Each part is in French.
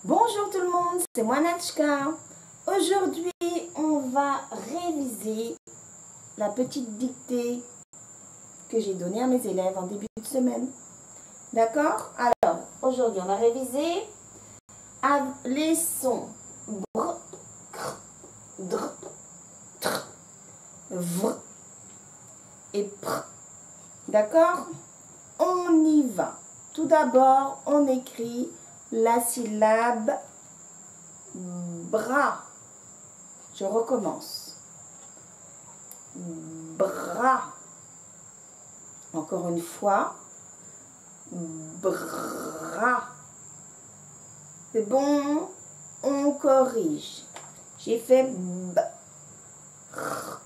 Bonjour tout le monde, c'est moi Natchka. Aujourd'hui, on va réviser la petite dictée que j'ai donnée à mes élèves en début de semaine. D'accord? Alors, aujourd'hui, on va réviser les sons br, cr, dr, tr, vr et pr. D'accord? On y va. Tout d'abord, on écrit la syllabe bras. Je recommence. Bras. Encore une fois. Bras. C'est bon. On corrige. J'ai fait B. R,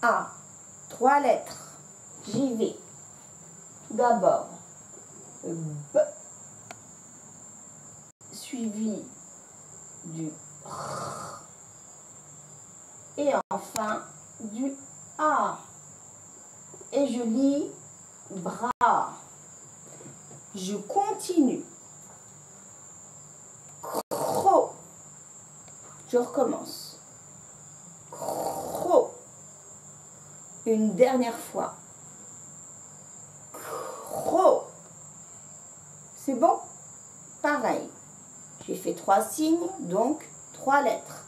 A. 3 lettres. J'y vais. Tout d'abord. B. Suivi du R et enfin du A. Et je lis bras. Je continue. Cro. Je recommence. Cro. Une dernière fois. Cro. C'est bon? Pareil. J'ai fait 3 signes, donc 3 lettres.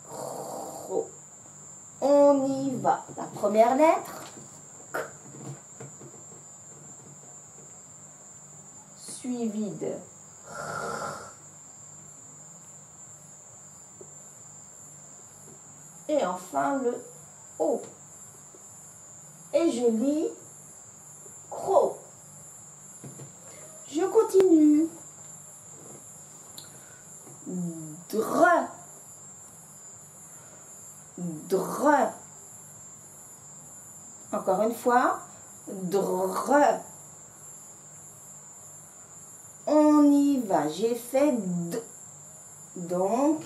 Cro. On y va. La première lettre. K. Suivi de R. Et enfin le O. Et je lis cro. Je continue. Dre. Dre. Encore une fois. Dre. On y va. J'ai fait D. Donc,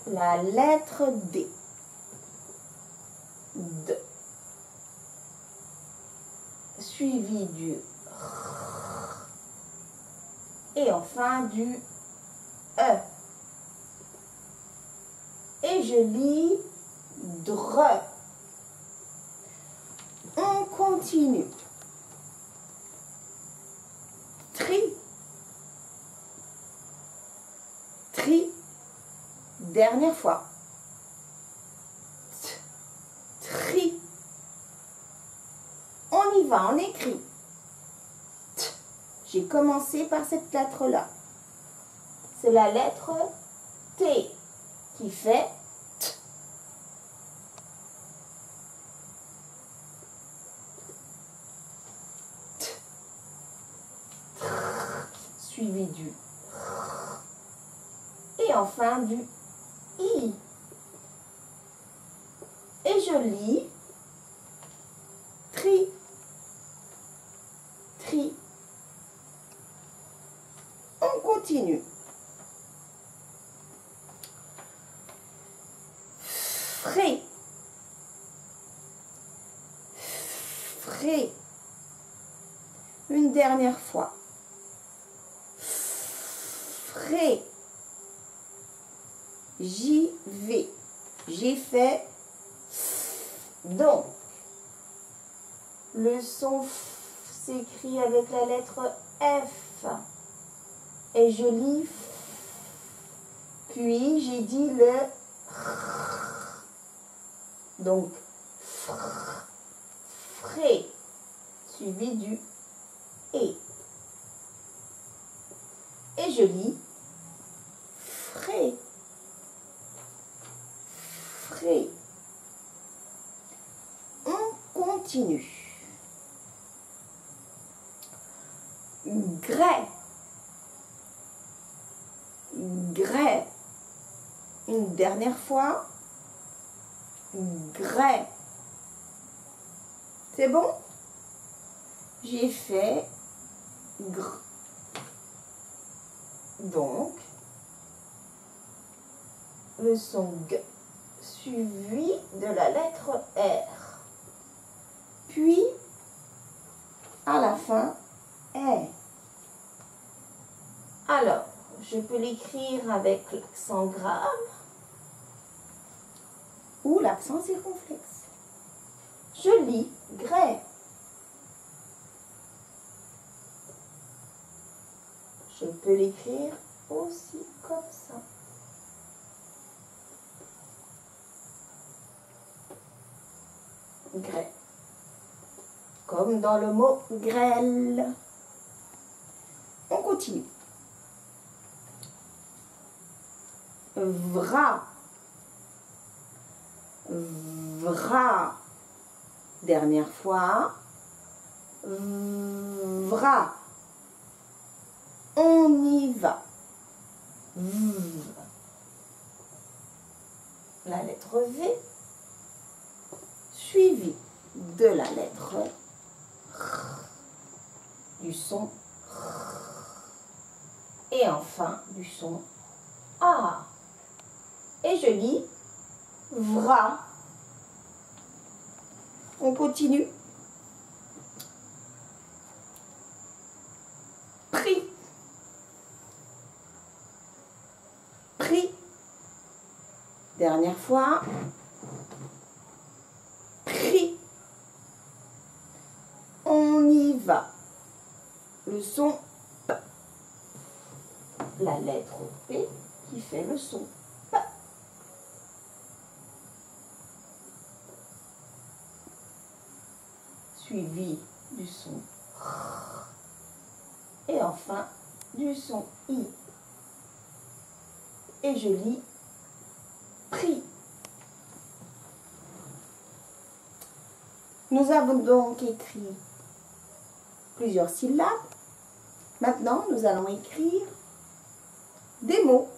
la lettre D. D. Suivi du R. Et enfin du E. Et je lis dre. On continue. Tri. Tri. Dernière fois. Tri. On y va, on écrit. T. J'ai commencé par cette lettre-là. C'est la lettre T qui fait T. T. Tr. Suivi du R. Et enfin du I. Et je lis tri. Tri. On continue. Frais. Frais. Une dernière fois. Frais. J'y vais. J'ai fait. Donc, le son s'écrit avec la lettre F. Et je lis. Puis, j'ai dit le R. Donc, frais, suivi du E. Et je lis frais. Frais. On continue. Grès. Grès. Une dernière fois. Grès. C'est bon? J'ai fait gr. Donc, le son G suivi de la lettre R. Puis, à la fin, R. Alors, je peux l'écrire avec l'accent grave ou l'accent circonflexe. Je lis grès. Je peux l'écrire aussi comme ça. Grès. Comme dans le mot grêle. On continue. Vra. Vra. Dernière fois. Vra. On y va. La lettre V suivie de la lettre R, du son R, et enfin du son A. Et je lis vra. On continue. Pris. Pris. Dernière fois. Pris. On y va. Le son P. La lettre P qui fait le son P. Suivi du son R. Et enfin du son I. Et je lis pris. Nous avons donc écrit plusieurs syllabes. Maintenant, nous allons écrire des mots.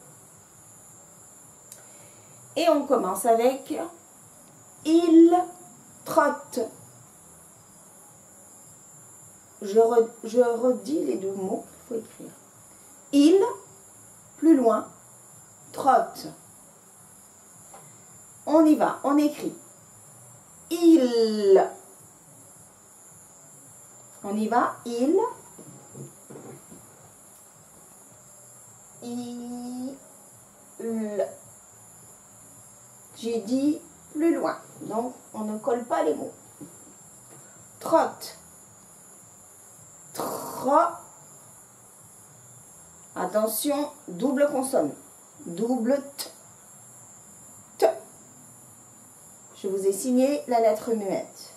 Et on commence avec il trotte. Je redis les deux mots qu'il faut écrire. Il, plus loin, trotte. On y va, on écrit. Il. On y va, il. Il. J'ai dit plus loin, donc on ne colle pas les mots. Trotte. Tro. Attention, double consonne. Double T. T. Je vous ai signé la lettre muette.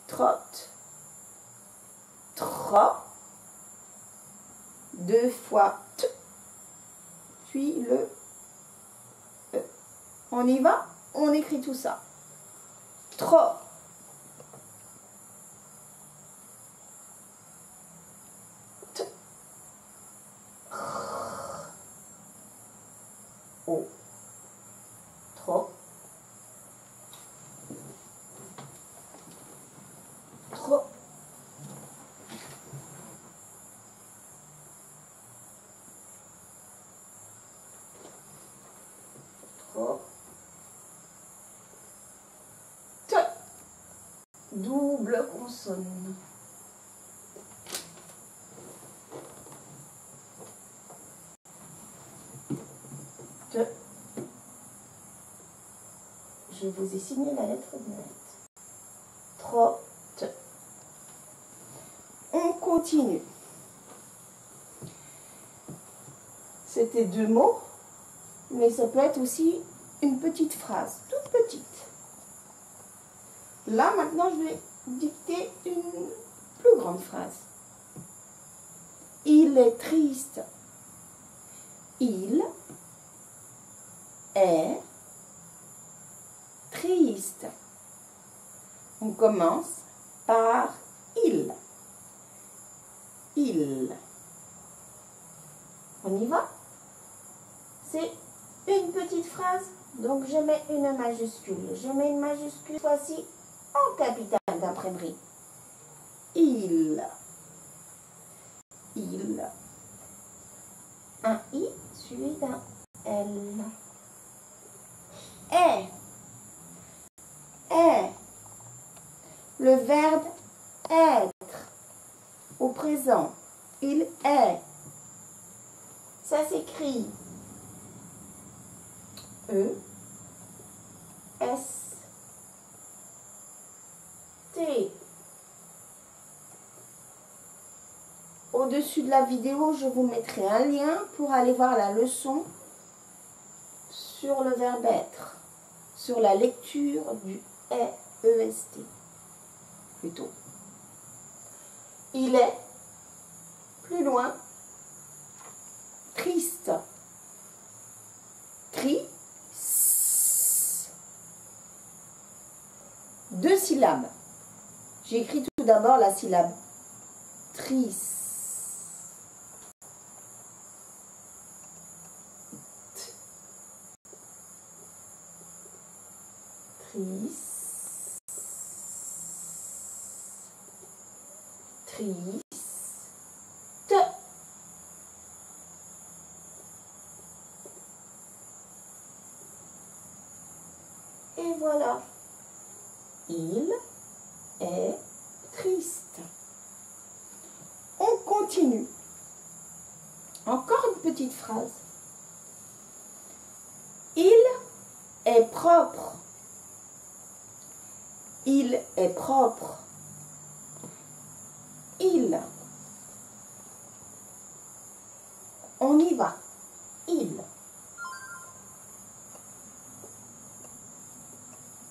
Trotte. Tro. Deux fois T. Puis le E. On y va? On écrit tout ça. Tro. T. O. Tro. Tro. Tro. T. Double consonne. T. Je vous ai signé la lettre muette. Trotte. On continue. C'était deux mots, mais ça peut être aussi une petite phrase, toute petite. Là, maintenant, je vais dicter une plus grande phrase. Il est triste. Il est triste. On commence par il. Il. On y va? C'est une petite phrase, donc je mets une majuscule. Je mets une majuscule, voici en capitale d'imprimerie. Il. Il. Un I suivi d'un L. Est. Est. Le verbe être au présent. Il est. Ça s'écrit E, S, T. Au-dessus de la vidéo, je vous mettrai un lien pour aller voir la leçon sur le verbe être, sur la lecture du est, EST, plutôt. Il est, plus loin, triste. Deux syllabes. J'écris tout d'abord la syllabe triste. Triste. Triste. Et voilà. Il est triste. On continue. Encore une petite phrase. Il est propre. Il est propre. Il. On y va. Il.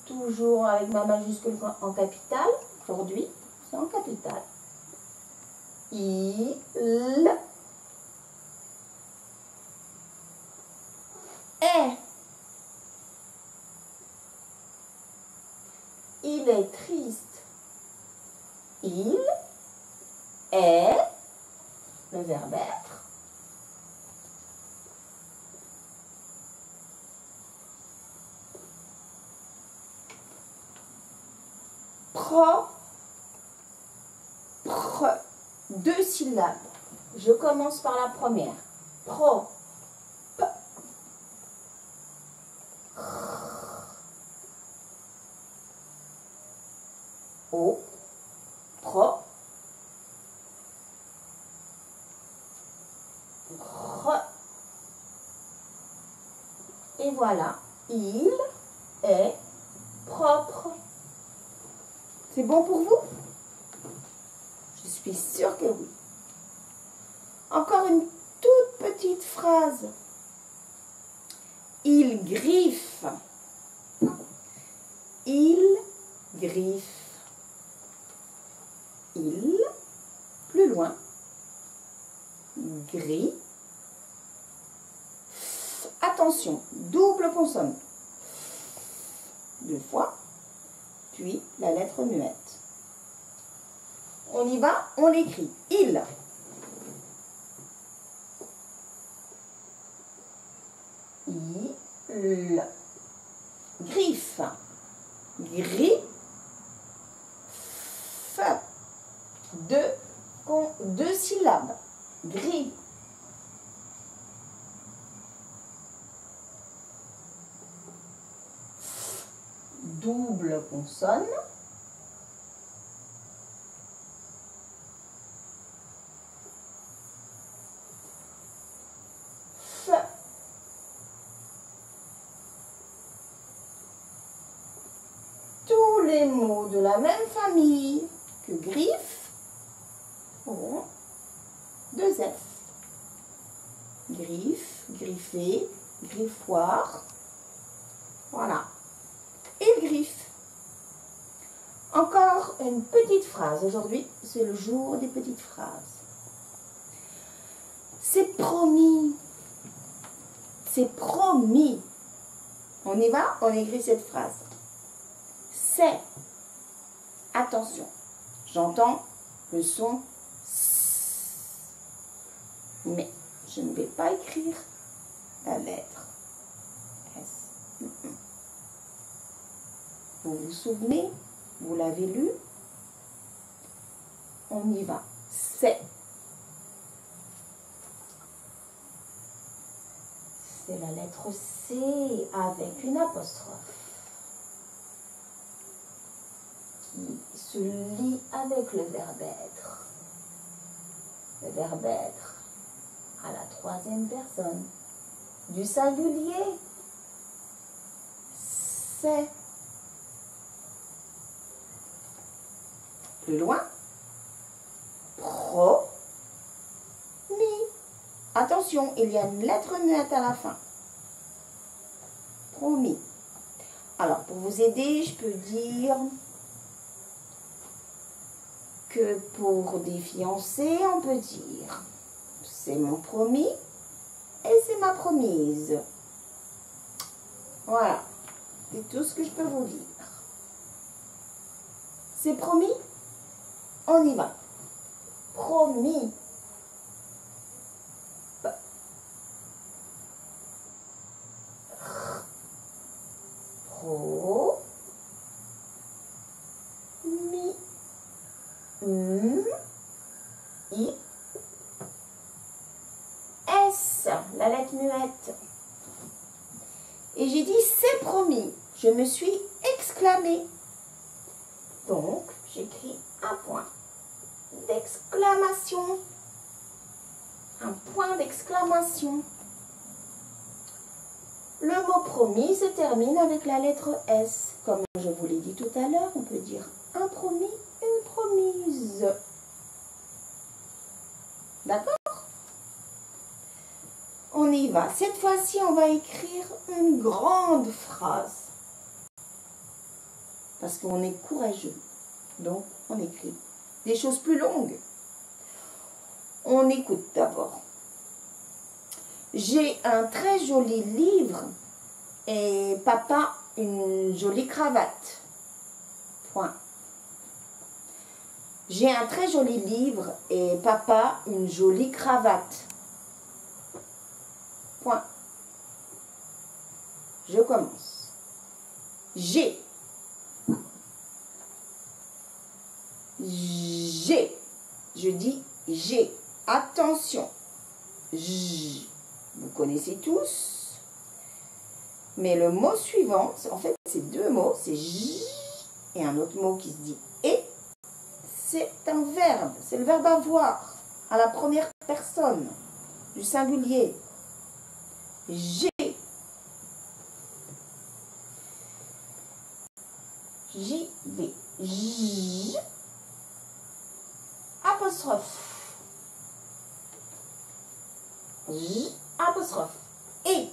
Toujours avec ma majuscule en capitale. Aujourd'hui, c'est en capitale. Il est. Il est triste. Il est, le verbe être. Propre. Deux syllabes. Je commence par la première. Pro. O. Pro. Et voilà. Il est propre. C'est bon pour vous? Je suis sûre que oui. Encore une toute petite phrase. Il griffe. Il griffe. Il, plus loin, gris. Attention, double consonne. Deux fois, puis la lettre muette. On y va, on l'écrit. Il. Il. Griffe. Gris. F. Deux syllabes. Gris. Double consonne. F. Tous les mots de la même famille que griffe auront deux F. Griffe, griffer, griffoir. Voilà. Il griffe. Encore une petite phrase. Aujourd'hui, c'est le jour des petites phrases. C'est promis. C'est promis. On y va? On écrit cette phrase. C'est. Attention. J'entends le son S. Mais je ne vais pas écrire la lettre S. Vous vous souvenez? Vous l'avez lu? On y va. C'est. C'est la lettre C avec une apostrophe qui se lie avec le verbe être. Le verbe être à la troisième personne du singulier, c'est. Plus loin, promis. Attention, il y a une lettre muette à la fin. Promis. Alors, pour vous aider, je peux dire que pour des fiancés, on peut dire c'est mon promis et c'est ma promise. Voilà, c'est tout ce que je peux vous dire. C'est promis? On y va. Promis. S, la lettre muette. Et j'ai dit c'est promis. Je me suis exclamée. Donc, j'écris un point d'exclamation. Un point d'exclamation. Le mot promis se termine avec la lettre S. Comme je vous l'ai dit tout à l'heure, on peut dire un promis, une promise. D'accord? On y va. Cette fois-ci, on va écrire une grande phrase. Parce qu'on est courageux. Donc, on écrit des choses plus longues. On écoute d'abord. J'ai un très joli livre et papa une jolie cravate. Point. J'ai un très joli livre et papa une jolie cravate. Point. Je commence. J'ai. J'ai. Je dis j'ai. Attention. J. Vous connaissez tous. Mais le mot suivant, en fait, c'est deux mots. C'est j et un autre mot qui se dit et. C'est un verbe. C'est le verbe avoir à la première personne du singulier. J'ai. J'y vais. J. Apostrophe. J. Apostrophe. Et.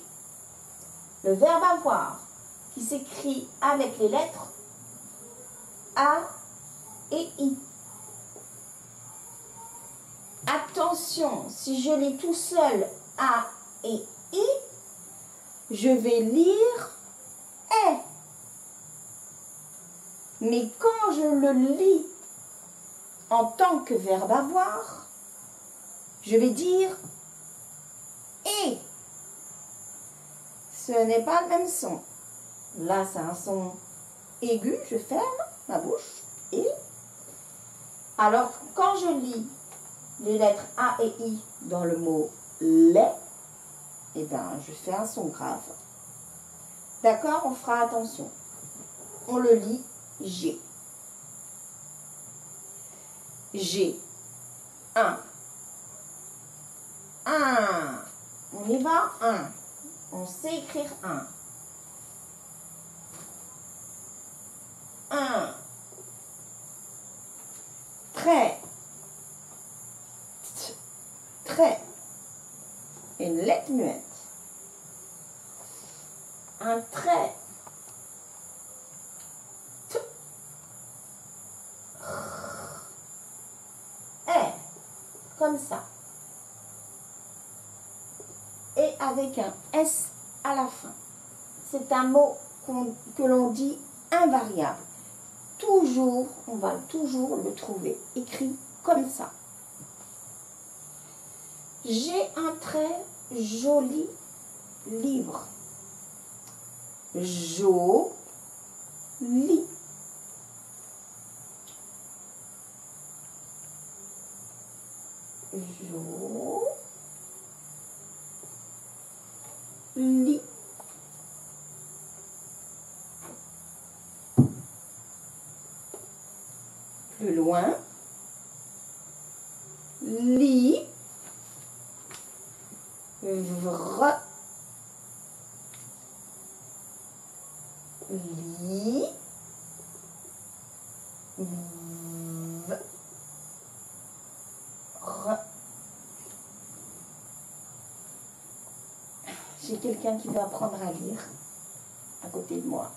Le verbe avoir qui s'écrit avec les lettres A et I. Attention, si je lis tout seul A et I, je vais lire est. Mais quand je le lis en tant que verbe avoir, je vais dire et. Ce n'est pas le même son. Là, c'est un son aigu, je ferme ma bouche et. Alors, quand je lis les lettres A et I dans le mot lait, eh bien, je fais un son grave. D'accord? On fera attention. On le lit G. G. Un. Un. On y va? Un. On sait écrire un. Un. Trait. Trait. Une lettre muette. Un trait. T. R. Comme ça. Et avec un S à la fin. C'est un mot que l'on dit invariable. Toujours, on va toujours le trouver écrit comme ça. J'ai un très joli livre. Joli. Joli. Plus loin. li, li, J'ai quelqu'un qui veut apprendre à lire à côté de moi.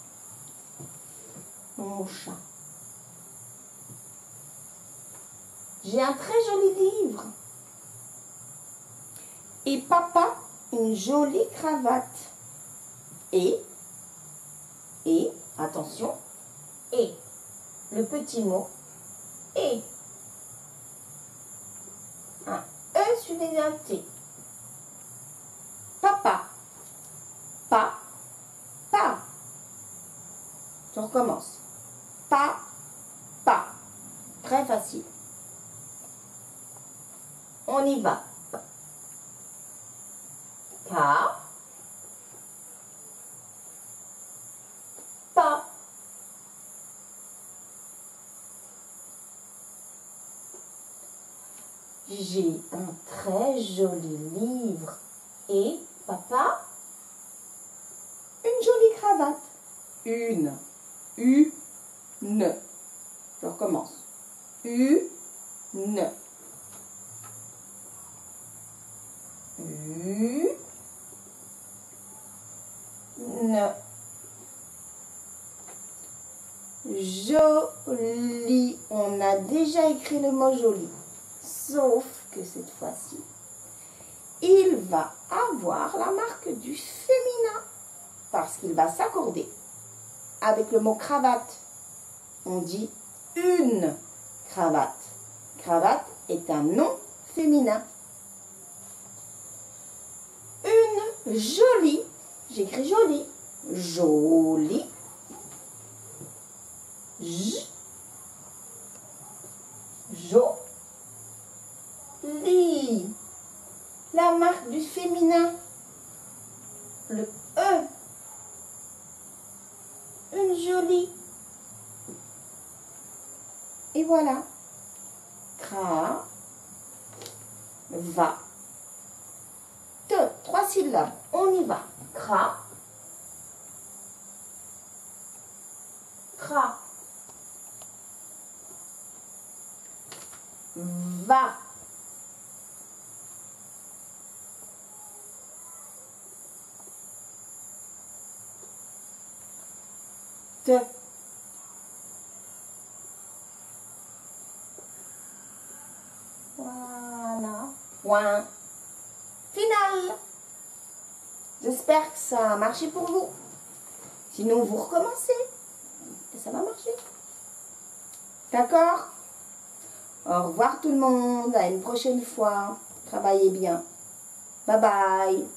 Mon chat. J'ai un très joli livre. Et papa, une jolie cravate. Et, attention, et, le petit mot, et. Un E suivi d'un T. Papa. Pa. Je recommence. Pa. Très facile. On y va. Pa. Pa. J'ai un très joli livre. Et papa, une jolie cravate. Une. Je recommence. Une. Joli. On a déjà écrit le mot joli. Sauf que cette fois-ci, il va avoir la marque du féminin. Parce qu'il va s'accorder avec le mot cravate. On dit une cravate. Cravate est un nom féminin. Une jolie. J'écris jolie. Jolie. Joli. La marque du féminin. Le E. Une jolie. Et voilà. Va. 3 syllabes. On y va. Va. Voilà. Point final. J'espère que ça a marché pour vous. Sinon, vous recommencez. Et ça va marcher. D'accord? Au revoir tout le monde. À une prochaine fois. Travaillez bien. Bye bye.